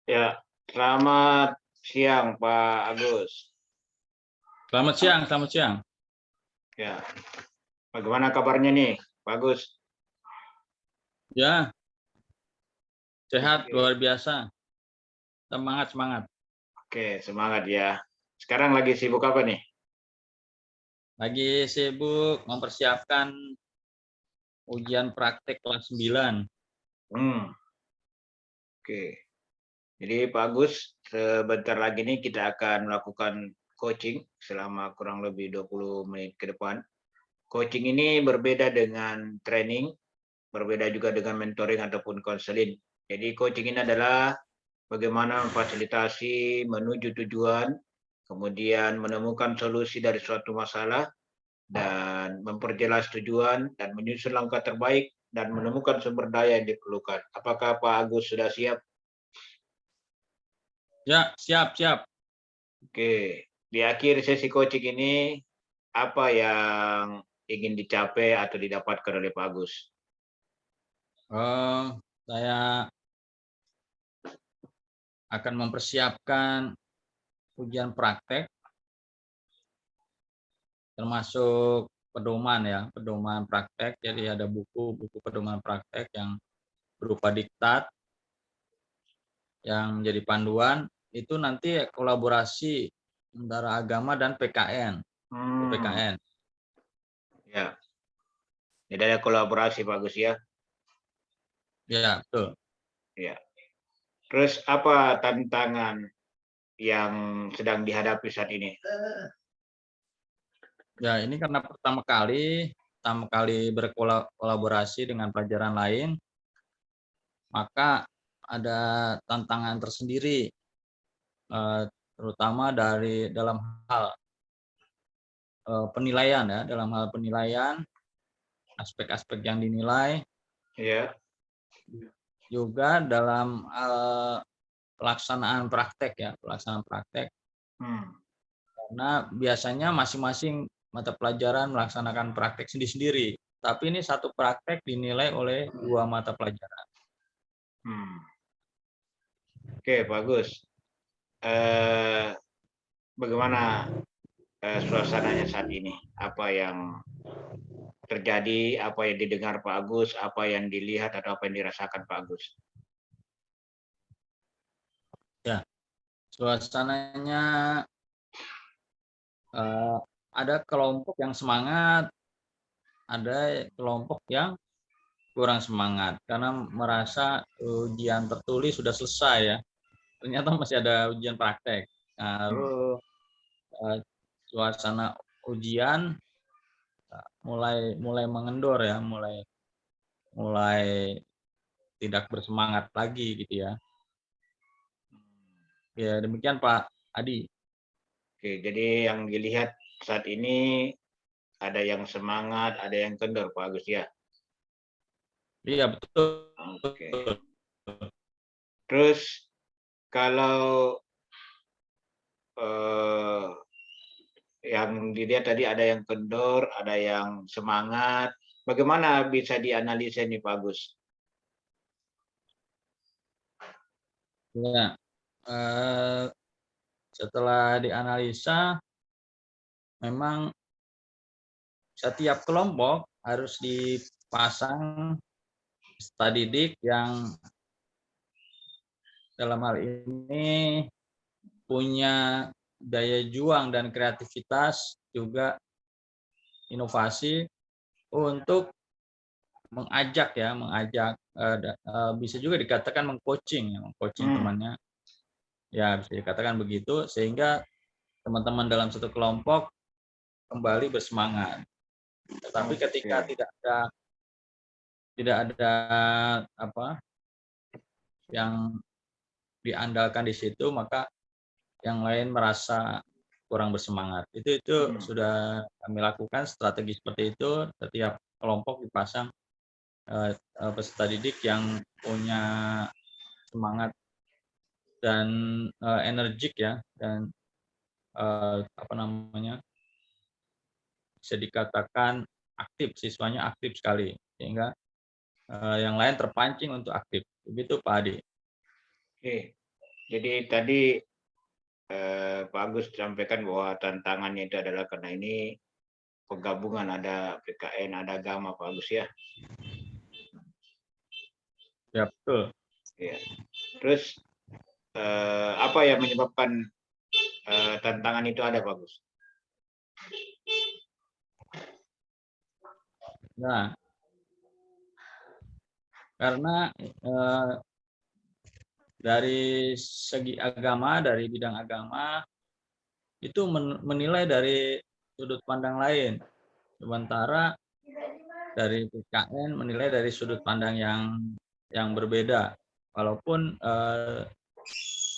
Ya, selamat siang Pak Agus. Selamat siang, selamat siang. Ya, bagaimana kabarnya nih, Pak Agus? Ya, sehat Oke, luar biasa. Semangat, semangat. oke, semangat ya. Sekarang lagi sibuk apa nih? Lagi sibuk mempersiapkan ujian praktek kelas 9. Hmm, oke. Jadi Pak Agus, sebentar lagi nih kita akan melakukan coaching selama kurang lebih 20 menit ke depan. Coaching ini berbeda dengan training, berbeda juga dengan mentoring ataupun konseling. Jadi coaching ini adalah bagaimana memfasilitasi menuju tujuan, kemudian menemukan solusi dari suatu masalah, dan memperjelas tujuan, dan menyusun langkah terbaik, dan menemukan sumber daya yang diperlukan. Apakah Pak Agus sudah siap? Ya, siap, siap. Oke, di akhir sesi coaching ini, apa yang ingin dicapai atau didapatkan oleh Pak Agus? Eh, saya akan mempersiapkan ujian praktek, termasuk pedoman ya, pedoman praktek. Jadi ada buku pedoman praktek yang berupa diktat, yang menjadi panduan. Itu nanti kolaborasi antara agama dan PKN, Hmm, PKN. ya, jadi ada kolaborasi Pak Agus ya. Ya, betul. Ya. Terus apa tantangan yang sedang dihadapi saat ini? Ya, ini karena pertama kali berkolaborasi dengan pelajaran lain, maka ada tantangan tersendiri, terutama dalam hal penilaian ya, dalam hal penilaian, aspek-aspek yang dinilai, Ya. juga dalam hal pelaksanaan praktek ya, pelaksanaan praktek. Hmm. Karena biasanya masing-masing mata pelajaran melaksanakan praktek sendiri-sendiri, tapi ini satu praktek dinilai oleh 2 mata pelajaran. Hmm. Oke, bagus. Eh, bagaimana suasananya saat ini? Apa yang terjadi? Apa yang didengar Pak Agus? Apa yang dilihat atau apa yang dirasakan Pak Agus? Ya, suasananya ada kelompok yang semangat, ada kelompok yang kurang semangat karena merasa ujian tertulis sudah selesai ya. Ternyata masih ada ujian praktek. Nah, Hmm. lalu suasana ujian mulai mulai mengendor ya, mulai mulai tidak bersemangat lagi gitu ya. Ya demikian Pak Adi. Oke, jadi yang dilihat saat ini ada yang semangat, ada yang kendor Pak Agus ya. Iya betul. Oke. Terus kalau eh, yang dilihat tadi ada yang kendor, ada yang semangat. Bagaimana bisa dianalisa nih Pak Agus? Ya, setelah dianalisa memang setiap kelompok harus dipasang peserta didik yang dalam hal ini punya daya juang dan kreativitas, juga inovasi untuk mengajak bisa juga dikatakan meng-coaching ya, meng-coaching Hmm. temannya. Ya, bisa dikatakan begitu sehingga teman-teman dalam satu kelompok kembali bersemangat. Tetapi ketika Oke. tidak ada apa yang diandalkan di situ, maka yang lain merasa kurang bersemangat. Itu Hmm. sudah kami lakukan strategi seperti itu, setiap kelompok dipasang peserta didik yang punya semangat dan energik ya, dan apa namanya, bisa dikatakan aktif, siswanya aktif sekali sehingga yang lain terpancing untuk aktif. Begitu Pak Adi. Oke. Jadi tadi Pak Agus sampaikan bahwa tantangannya itu adalah karena ini penggabungan ada PKN, ada agama, Pak Agus ya. Ya betul. Ya. Terus apa yang menyebabkan tantangan itu ada, Pak Agus? Nah, karena dari segi agama, dari bidang agama itu menilai dari sudut pandang lain, sementara dari PKN menilai dari sudut pandang yang berbeda, walaupun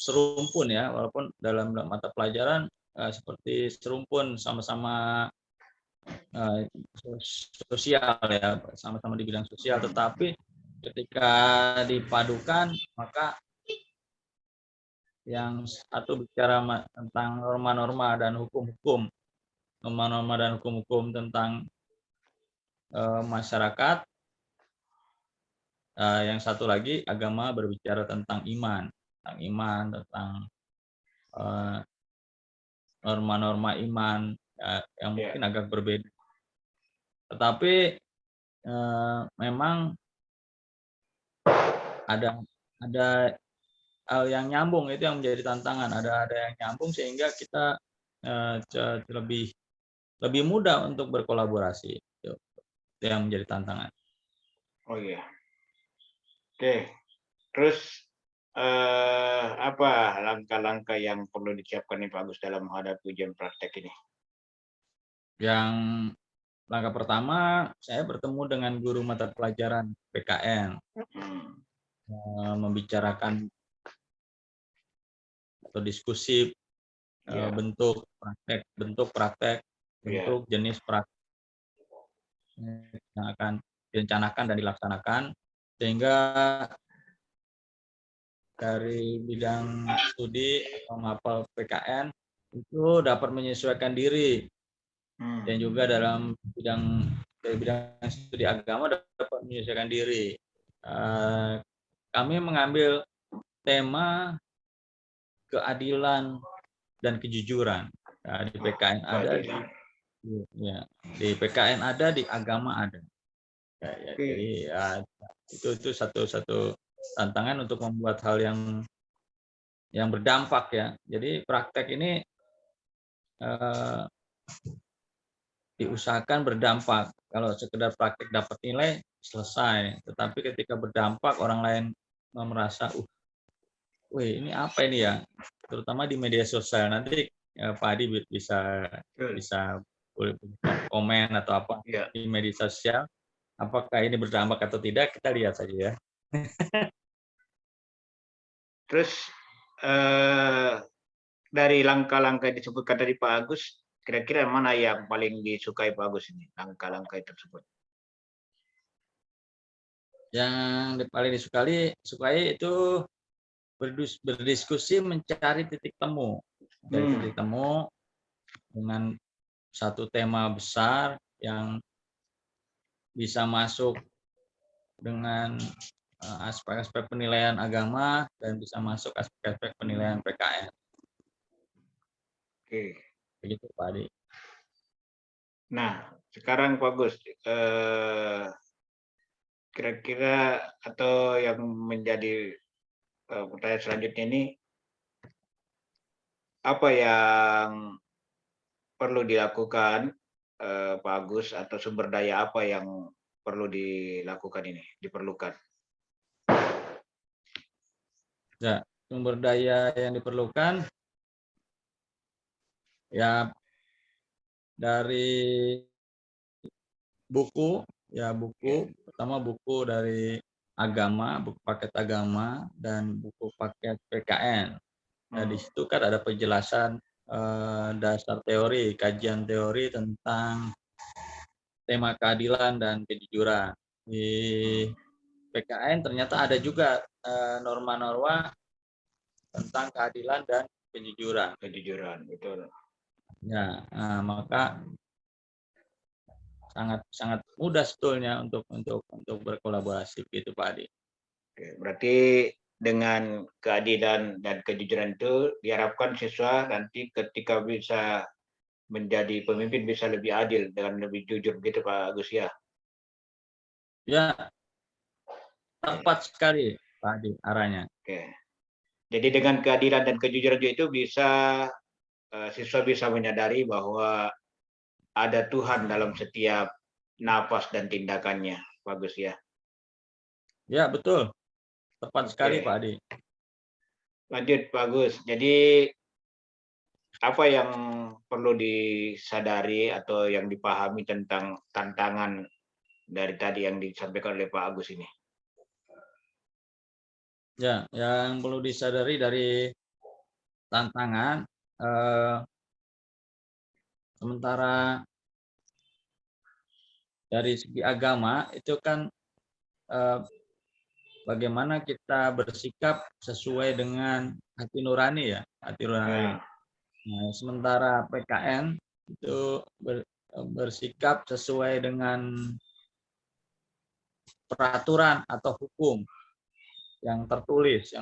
serumpun ya, walaupun dalam mata pelajaran seperti serumpun, sama-sama sosial ya, sama-sama di bidang sosial, tetapi ketika dipadukan maka yang satu bicara tentang norma-norma dan hukum-hukum, norma-norma dan hukum-hukum tentang masyarakat, yang satu lagi agama berbicara tentang iman, tentang norma-norma iman yang mungkin agak berbeda. Tetapi memang ada hal yang nyambung, itu yang menjadi tantangan. Ada yang nyambung sehingga kita lebih mudah untuk berkolaborasi. Itu yang menjadi tantangan. Oh iya. Oke. Terus apa langkah-langkah yang perlu disiapkan nih Pak Agus dalam menghadapi ujian praktek ini? Yang langkah pertama, saya bertemu dengan guru mata pelajaran PKN, membicarakan atau diskusi bentuk praktek, bentuk jenis praktek yang akan direncanakan dan dilaksanakan, sehingga dari bidang studi atau mapel PKN itu dapat menyesuaikan diri, dan juga dari bidang studi agama dapat menyesuaikan diri. Kami mengambil tema keadilan dan kejujuran. Nah, di PKN ada, di PKN ada, di agama ada. Jadi itu satu tantangan untuk membuat hal yang berdampak ya. Jadi praktek ini diusahakan berdampak. Kalau sekedar praktek dapat nilai selesai, tetapi ketika berdampak orang lain merasa, wih ini apa ini ya? Terutama di media sosial, nanti Pak Adi bisa komen atau apa di media sosial. Apakah ini berdampak atau tidak, kita lihat saja ya. Terus dari langkah-langkah yang disebutkan tadi Pak Agus, kira-kira mana yang paling disukai Pak Agus ini, langkah-langkah tersebut? Yang paling disukai itu berdiskusi, mencari titik temu. Dari titik temu dengan satu tema besar yang bisa masuk dengan aspek-aspek penilaian agama dan bisa masuk aspek-aspek penilaian PKN. Oke. Begitu Pak Adi. Nah, sekarang Pak Gus, kira-kira atau yang menjadi pertanyaan selanjutnya ini, apa yang perlu dilakukan Pak Agus, atau sumber daya apa yang perlu dilakukan ini, diperlukan? Ya, sumber daya yang diperlukan ya dari buku, pertama buku dari agama, buku paket agama, dan buku paket PKN. Nah, di situ kan ada penjelasan dasar teori, kajian teori tentang tema keadilan dan kejujuran. Di PKN ternyata ada juga norma-norma tentang keadilan dan kejujuran. Kejujuran, betul. Ya, maka sangat mudah sebetulnya untuk berkolaborasi gitu Pak Adi. Oke, berarti dengan keadilan dan kejujuran itu diharapkan siswa nanti ketika bisa menjadi pemimpin bisa lebih adil dan lebih jujur gitu Pak Agus ya. Ya, tepat sekali Pak Adi arahnya. Oke. Jadi dengan keadilan dan kejujuran itu bisa siswa bisa menyadari bahwa ada Tuhan dalam setiap napas dan tindakannya, bagus ya. Ya, betul. Tepat sekali Oke, Pak Adi. lanjut bagus. Jadi apa yang perlu disadari atau yang dipahami tentang tantangan dari tadi yang disampaikan oleh Pak Agus ini? Ya, yang perlu disadari dari tantangan sementara dari segi agama itu kan bagaimana kita bersikap sesuai dengan hati nurani ya, hati nurani. Nah, Nah, sementara PKN itu bersikap sesuai dengan peraturan atau hukum yang tertulis,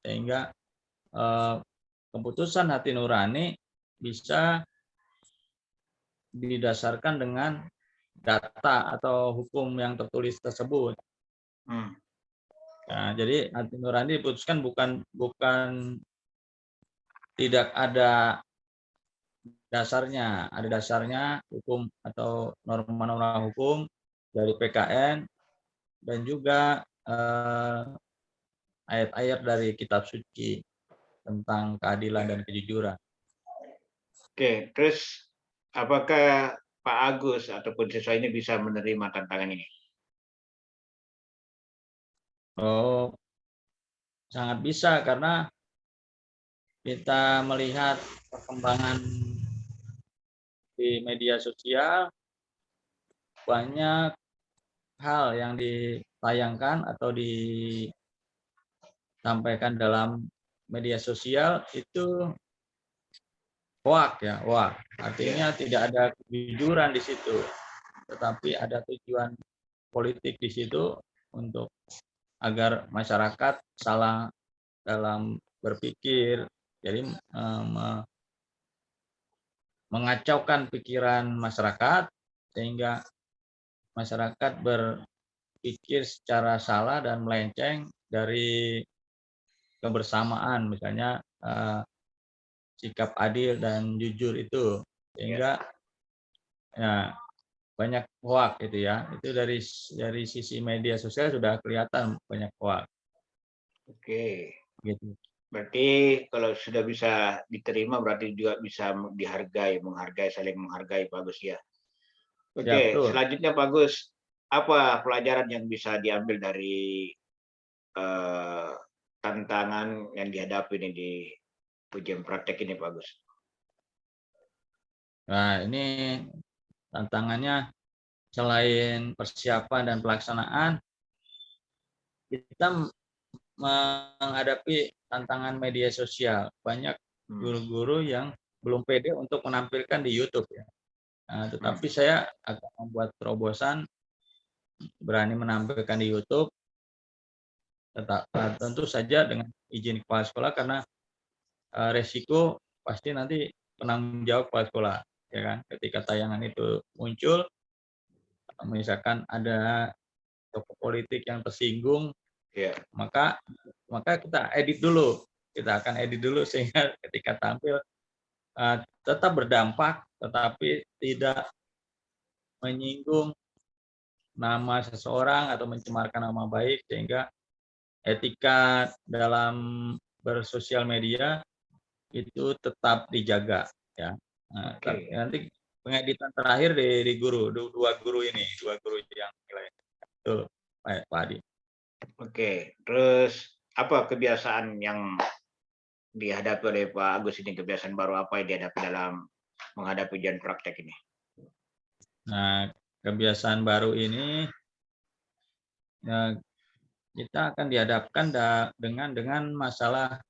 sehingga keputusan hati nurani bisa didasarkan dengan data atau hukum yang tertulis tersebut. hmm, Nah, jadi hati nurani diputuskan bukan tidak ada dasarnya, ada dasarnya hukum atau norma-norma hukum dari PKN dan juga ayat-ayat dari kitab suci tentang keadilan dan kejujuran. oke, terus apakah Pak Agus ataupun siswa ini bisa menerima tantangan ini? Oh, sangat bisa karena kita melihat perkembangan di media sosial, banyak hal yang ditayangkan atau disampaikan dalam media sosial itu hoak ya, hoak. Artinya tidak ada kejujuran di situ, tetapi ada tujuan politik di situ untuk agar masyarakat salah dalam berpikir, jadi mengacaukan pikiran masyarakat sehingga masyarakat berpikir secara salah dan melenceng dari kebersamaan, misalnya sikap adil dan jujur itu, sehingga ya banyak hoak gitu ya. Itu dari sisi media sosial sudah kelihatan banyak hoak Oke, gitu. berarti kalau sudah bisa diterima berarti juga bisa dihargai, menghargai, saling menghargai, bagus ya. Ya Oke, betul. selanjutnya bagus. Apa pelajaran yang bisa diambil dari eh, tantangan yang dihadapi ini di ujian praktek ini, bagus? Nah, ini tantangannya selain persiapan dan pelaksanaan, kita menghadapi tantangan media sosial. Banyak guru-guru yang belum pede untuk menampilkan di YouTube ya. Nah, tetapi saya akan membuat terobosan berani menampilkan di YouTube, tentu saja dengan izin kepala sekolah karena resiko pasti nanti penanggung jawab kepala sekolah, ya kan? Ketika tayangan itu muncul, misalkan ada tokoh politik yang tersinggung, Ya, maka kita edit dulu, kita akan edit dulu sehingga ketika tampil tetap berdampak, tetapi tidak menyinggung nama seseorang atau mencemarkan nama baik, sehingga etika dalam bersosial media itu tetap dijaga ya. Nah, oke. nanti pengeditan terakhir di guru, dua guru yang nilai. Betul, Pak Adi. Oke, terus apa kebiasaan yang dihadapi oleh Pak Agus ini, kebiasaan baru apa yang dihadapi dalam menghadapi ujian praktek ini? Nah, kebiasaan baru ini ya, kita akan dihadapkan dengan masalah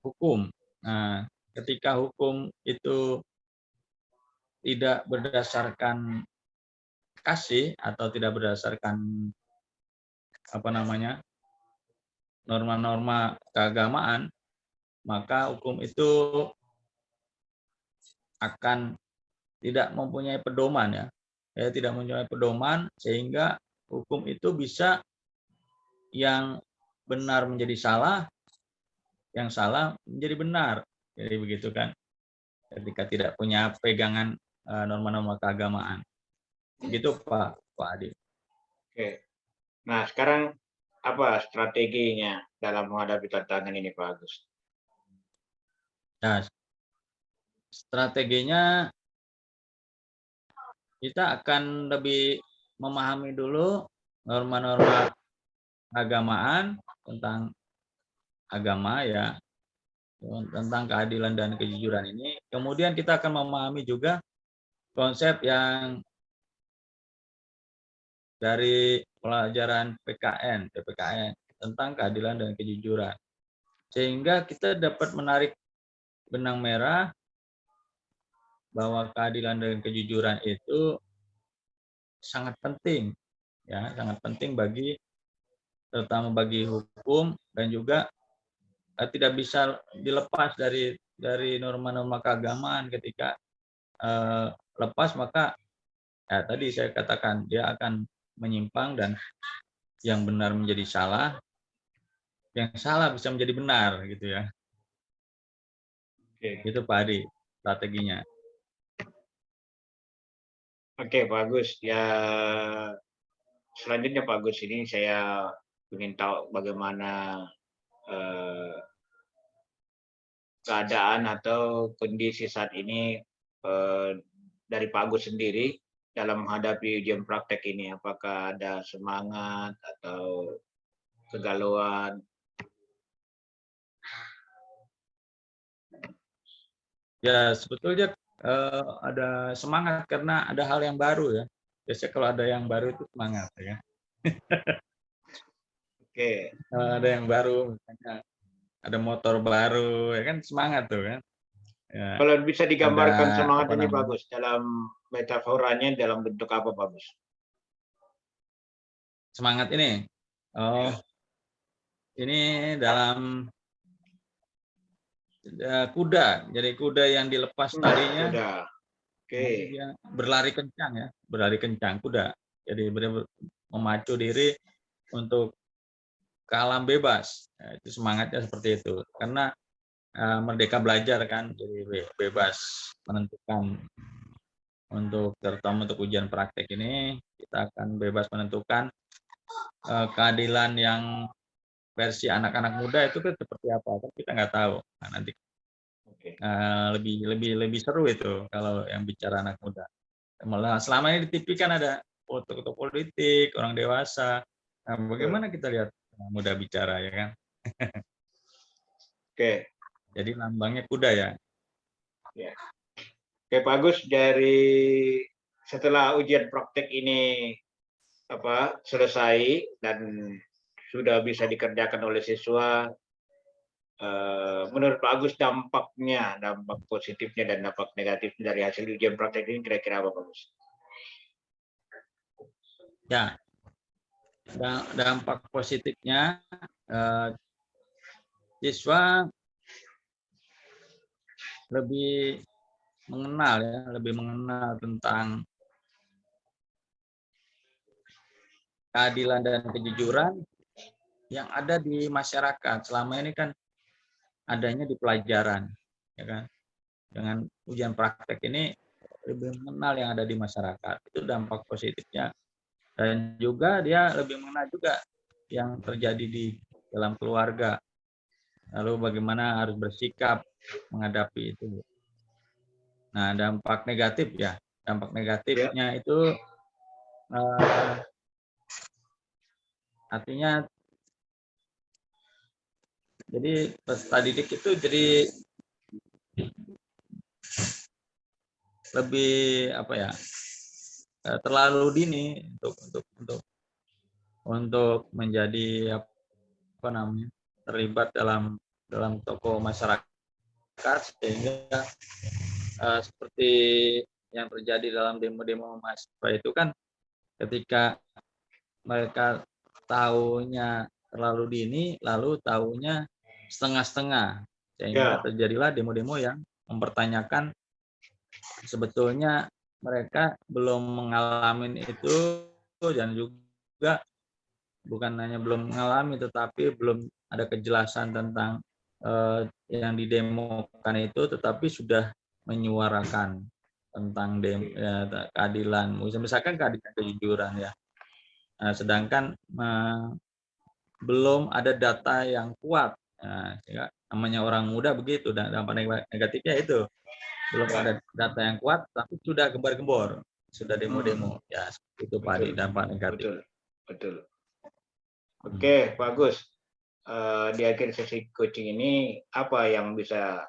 hukum. Nah, ketika hukum itu tidak berdasarkan kasih atau tidak berdasarkan apa namanya norma-norma keagamaan, maka hukum itu akan tidak mempunyai pedoman ya. Tidak mempunyai pedoman sehingga hukum itu bisa yang benar menjadi salah, yang salah menjadi benar. Jadi begitu kan. Ketika tidak punya pegangan norma-norma keagamaan. Begitu Pak Adi. Oke. Nah, sekarang apa strateginya dalam menghadapi tantangan ini, Pak Agus? Nah, strateginya kita akan lebih memahami dulu norma-norma keagamaan tentang agama ya, tentang keadilan dan kejujuran ini. Kemudian kita akan memahami juga konsep yang dari pelajaran PPKN tentang keadilan dan kejujuran. Sehingga kita dapat menarik benang merah bahwa keadilan dan kejujuran itu sangat penting ya, sangat penting terutama bagi hukum, dan juga tidak bisa dilepas dari norma-norma keagamaan. Ketika lepas maka ya tadi saya katakan dia akan menyimpang dan yang benar menjadi salah, yang salah bisa menjadi benar gitu ya. Oke. Itu Pak Adi strateginya. Oke, Pak Agus. Ya, selanjutnya Pak Agus, ini saya ingin tahu bagaimana keadaan atau kondisi saat ini dari Pak Agus sendiri dalam menghadapi ujian praktek ini. Apakah ada semangat atau kegalauan? Ya sebetulnya ada semangat karena ada hal yang baru ya. Biasanya kalau ada yang baru itu semangat ya. Oke. Ada yang baru, misalnya ada motor baru, ya kan semangat tuh kan. Ya, Kalau bisa digambarkan ada semangat apa ini namanya? bagus dalam metaforanya dalam bentuk apa bagus? Semangat ini. Oh, Ya. ini dalam kuda. Jadi kuda yang dilepas talinya, Sudah. kemudian Oke. dia berlari kencang ya, berlari kencang kuda. Jadi benar-benar memacu diri untuk ke alam bebas. Nah, itu semangatnya seperti itu. Karena merdeka belajar kan, jadi bebas menentukan. Terutama untuk ujian praktek ini kita akan bebas menentukan keadilan yang versi anak-anak muda itu kan seperti apa, kan kita nggak tahu. Nah, nanti lebih seru itu kalau yang bicara anak muda. Malah selama ini di TV kan ada foto-foto politik orang dewasa. Nah, bagaimana kita lihat anak muda bicara ya kan? Oke. Jadi lambangnya kuda ya. Ya. Oke, Pak Agus, setelah ujian praktek ini selesai dan sudah bisa dikerjakan oleh siswa, menurut Pak Agus dampak positifnya dan dampak negatifnya dari hasil ujian praktek ini kira-kira apa, Pak Agus? Ya, dampak positifnya siswa lebih mengenal tentang keadilan dan kejujuran yang ada di masyarakat. Selama ini kan adanya di pelajaran, ya kan. Dengan ujian praktek ini lebih mengenal yang ada di masyarakat. Itu dampak positifnya. Dan juga dia lebih mengenal juga yang terjadi di dalam keluarga. Lalu bagaimana harus bersikap menghadapi itu. Nah, dampak negatif ya. Dampak negatifnya itu artinya jadi peserta didik itu jadi lebih terlalu dini untuk menjadi terlibat dalam tokoh masyarakat, sehingga seperti yang terjadi dalam demo-demo mahasiswa itu kan, ketika mereka tahunya terlalu dini, lalu tahunya setengah-setengah, sehingga Ya, terjadilah demo-demo yang mempertanyakan sebetulnya mereka belum mengalami itu, dan juga bukan hanya belum mengalami, tetapi belum ada kejelasan tentang yang didemokan itu, tetapi sudah menyuarakan tentang keadilan, misalkan keadilan kejujuran ya. Nah, sedangkan belum ada data yang kuat. Nah, namanya orang muda begitu, dan dampak negatifnya itu belum ya, ada data yang kuat, tapi sudah gembar-gembor, sudah hmm, demo-demo. Ya, seperti itu Pak Adi, betul, dampak negatif. betul, betul. Hmm. Oke, bagus. Di akhir sesi coaching ini, apa yang bisa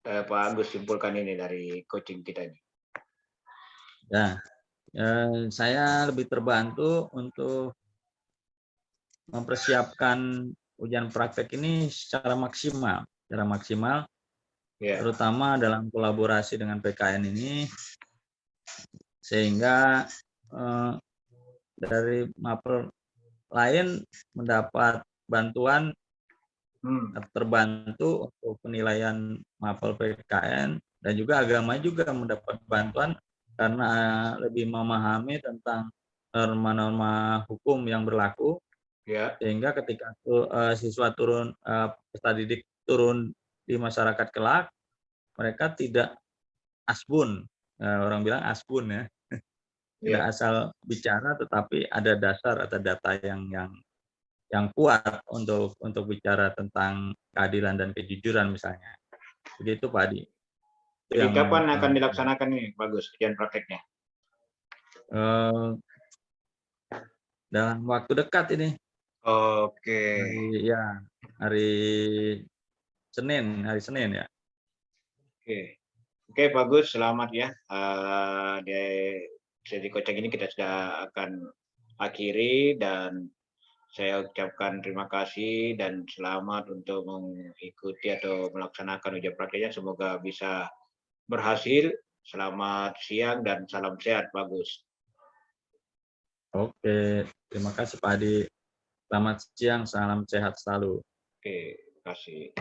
Pak Agus simpulkan ini dari coaching kita ini? Ya, saya lebih terbantu untuk mempersiapkan ujian praktek ini secara maksimal, Ya, terutama dalam kolaborasi dengan PKN ini, sehingga dari mapel lain mendapat bantuan, hmm, terbantu untuk penilaian mapel PKN, dan juga agama juga mendapat bantuan karena lebih memahami tentang norma-norma hukum yang berlaku, ya, sehingga ketika siswa turun, peserta didik turun di masyarakat kelak, mereka tidak asbun, orang bilang asbun ya, tidak ya. asal bicara, tetapi ada dasar atau data yang kuat untuk bicara tentang keadilan dan kejujuran misalnya. Begitu Pak Adi. Itu Jadi yang kapan akan dilaksanakan ini, bagus ujian prakteknya? eh, dalam waktu dekat ini, Oke, ya hari hari Senin ya. oke, oke, bagus. Selamat ya. Di sesi coaching ini kita sudah akan akhiri, dan saya ucapkan terima kasih dan selamat untuk mengikuti atau melaksanakan ujian prakteknya. Semoga bisa berhasil. Selamat siang dan salam sehat, bagus. Oke, terima kasih Pak Adi. Selamat siang, salam sehat selalu. Oke, terima kasih.